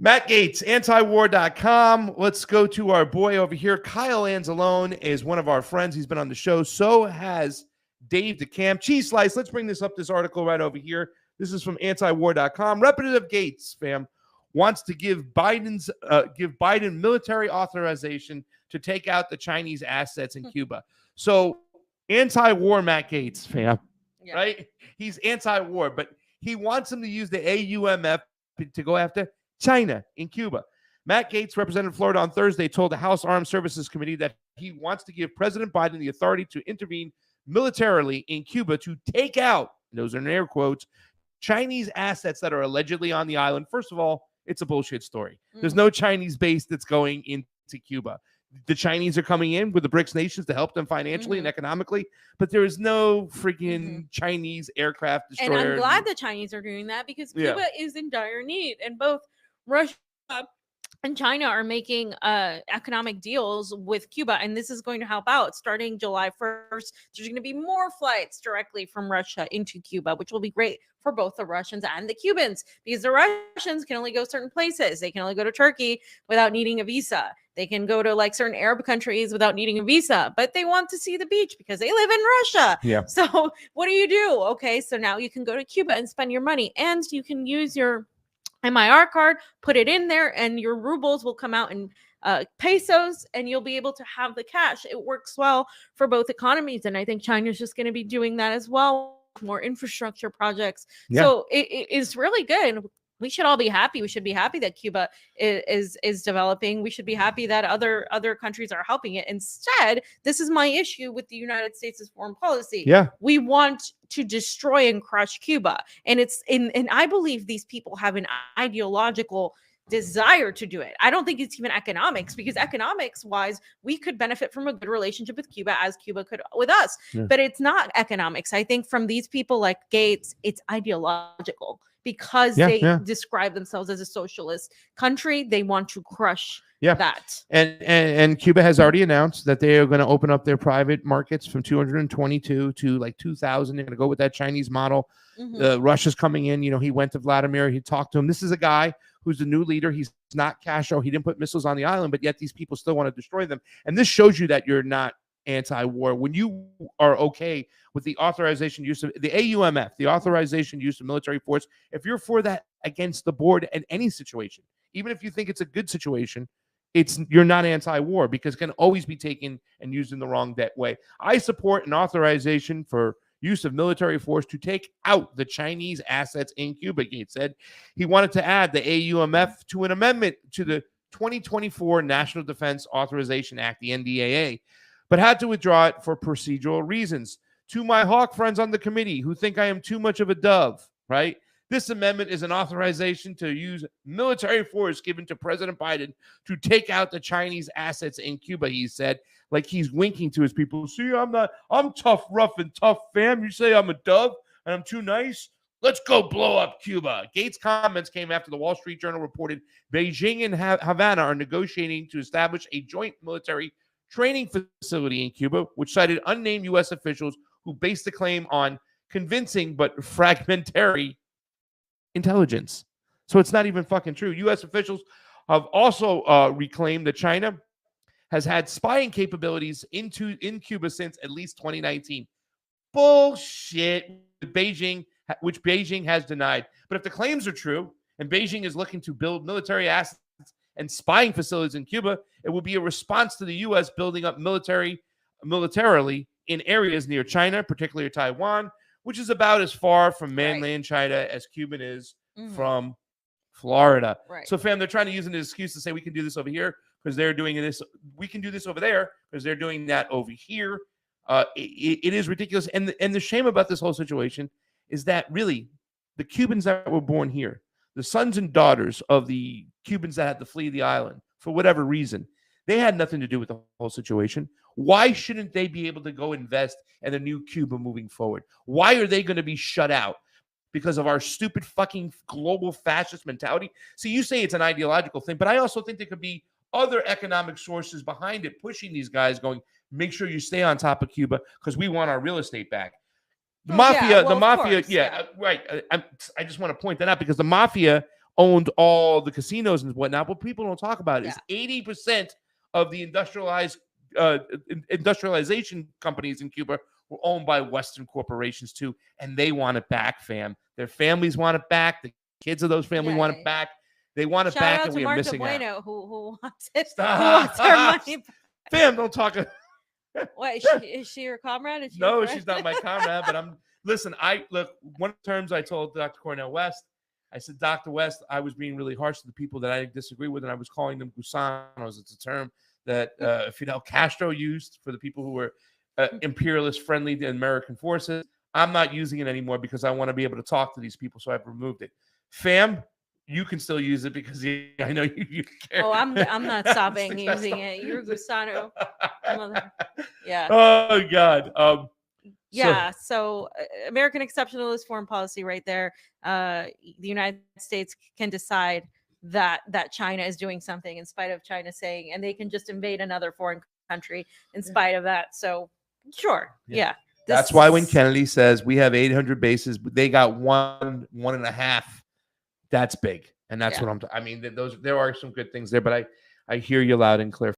Matt Gaetz, antiwar.com. Let's go to our boy over here. Kyle Anzalone is one of our friends. He's been on the show. So has Dave DeCamp. Cheese Slice, let's bring this article right over here. This is from antiwar.com. Representative Gaetz, fam, wants to give Biden military authorization to take out the Chinese assets in Cuba. So anti-war Matt Gaetz, fam, right? He's anti-war, but he wants him to use the AUMF to go after China in Cuba. Matt Gaetz, represented Florida on Thursday, told the House Armed Services Committee that he wants to give President Biden the authority to intervene militarily in Cuba to take out, those are in air quotes, Chinese assets that are allegedly on the island. First of all, it's a bullshit story. There's no Chinese base that's going into Cuba. The Chinese are coming in with the BRICS nations to help them financially and economically, but there is no freaking Chinese aircraft destroyer. And I'm glad the Chinese are doing that because Cuba is in dire need, and both Russia and China are making economic deals with Cuba, and this is going to help out. Starting July 1st, there's going to be more flights directly from Russia into Cuba, which will be great for both the Russians and the Cubans, because the Russians can only go certain places. They can only go to Turkey without needing a visa. They can go to like certain Arab countries without needing a visa, but they want to see the beach because they live in Russia. Yeah. So what do? Okay, so now you can go to Cuba and spend your money, and you can use your MIR card, put it in there, and your rubles will come out in pesos, and you'll be able to have the cash. It works well for both economies, and I think China's just going to be doing that as well. More infrastructure projects. So it is really good. We should all be happy. We should be happy that Cuba is developing. We should be happy that other countries are helping it. Instead, this is my issue with the United States' foreign policy. We want to destroy and crush Cuba, and I believe these people have an ideological desire to do it. I don't think it's even economics, because economics wise, we could benefit from a good relationship with Cuba as Cuba could with us. But it's not economics. I think from these people like Gaetz, it's ideological, because they describe themselves as a socialist country. They want to crush that. And Cuba has already announced that they are going to open up their private markets from 222 to like 2,000. They're going to go with that Chinese model. Russia's coming in. You know, he went to Vladimir. He talked to him. This is a guy who's the new leader. He's not Castro. He didn't put missiles on the island, but yet these people still want to destroy them. And this shows you that you're not anti-war. When you are okay with the authorization use of the AUMF, the authorization use of military force, if you're for that against the board in any situation, even if you think it's a good situation, you're not anti-war, because it can always be taken and used in the wrong way. I support an authorization for use of military force to take out the Chinese assets in Cuba, Gaetz said. He wanted to add the AUMF to an amendment to the 2024 National Defense Authorization Act, the NDAA, but had to withdraw it for procedural reasons. To my hawk friends on the committee who think I am too much of a dove, right? This amendment is an authorization to use military force given to President Biden to take out the Chinese assets in Cuba, he said, like he's winking to his people. See, I'm tough, rough, and tough, fam. You say I'm a dove and I'm too nice? Let's go blow up Cuba. Gaetz' comments came after the Wall Street Journal reported Beijing and Havana are negotiating to establish a joint military training facility in Cuba, which cited unnamed U.S. officials who based the claim on convincing but fragmentary intelligence. So it's not even fucking true. U.S. officials have also reclaimed that China has had spying capabilities in Cuba since at least 2019. Bullshit. Which Beijing has denied. But if the claims are true and Beijing is looking to build military assets and spying facilities in Cuba, it will be a response to the U.S. building up militarily in areas near China, particularly Taiwan, which is about as far from mainland China as Cuba is from Florida. So, fam, they're trying to use an excuse to say we can do this over here because they're doing this. We can do this over there because they're doing that over here. It is ridiculous. And the shame about this whole situation is that really the Cubans that were born here, the sons and daughters of the Cubans that had to flee the island for whatever reason, they had nothing to do with the whole situation. Why shouldn't they be able to go invest in a new Cuba moving forward? Why are they going to be shut out? Because of our stupid fucking global fascist mentality? See, you say it's an ideological thing, but I also think there could be other economic sources behind it, pushing these guys, going, make sure you stay on top of Cuba because we want our real estate back. The mafia, right. I just want to point that out because the mafia owned all the casinos and whatnot. What people don't talk about is Yeah. 80% of the industrialization companies in Cuba were owned by Western corporations too, and they want it back, fam. Their families want it back. The kids of those families want it back. They want it Shout back, out and to we are Martha missing Bueno, out. who wants it? Stop. Who wants her money back? Fam, don't talk. What is she your comrade? Is she No, your friend? she's not my comrade, but listen, look, one of the terms I told Dr. Cornell West, I said, Dr. West, I was being really harsh to the people that I disagree with, and I was calling them gusanos. It's a term that Fidel Castro used for the people who were imperialist friendly to American forces. I'm not using it anymore because I want to be able to talk to these people, so I've removed it. Fam, you can still use it because I know you care. Oh, I'm not stopping using it. You're Gusano. Yeah. Oh God. Yeah. So American exceptionalist foreign policy, right there. The United States can decide that China is doing something in spite of China saying, and they can just invade another foreign country in spite of that. So sure, yeah. That's why when Kennedy says we have 800 bases, they got 1.5. That's big, and that's what I mean. There are some good things there, but I hear you loud and clear.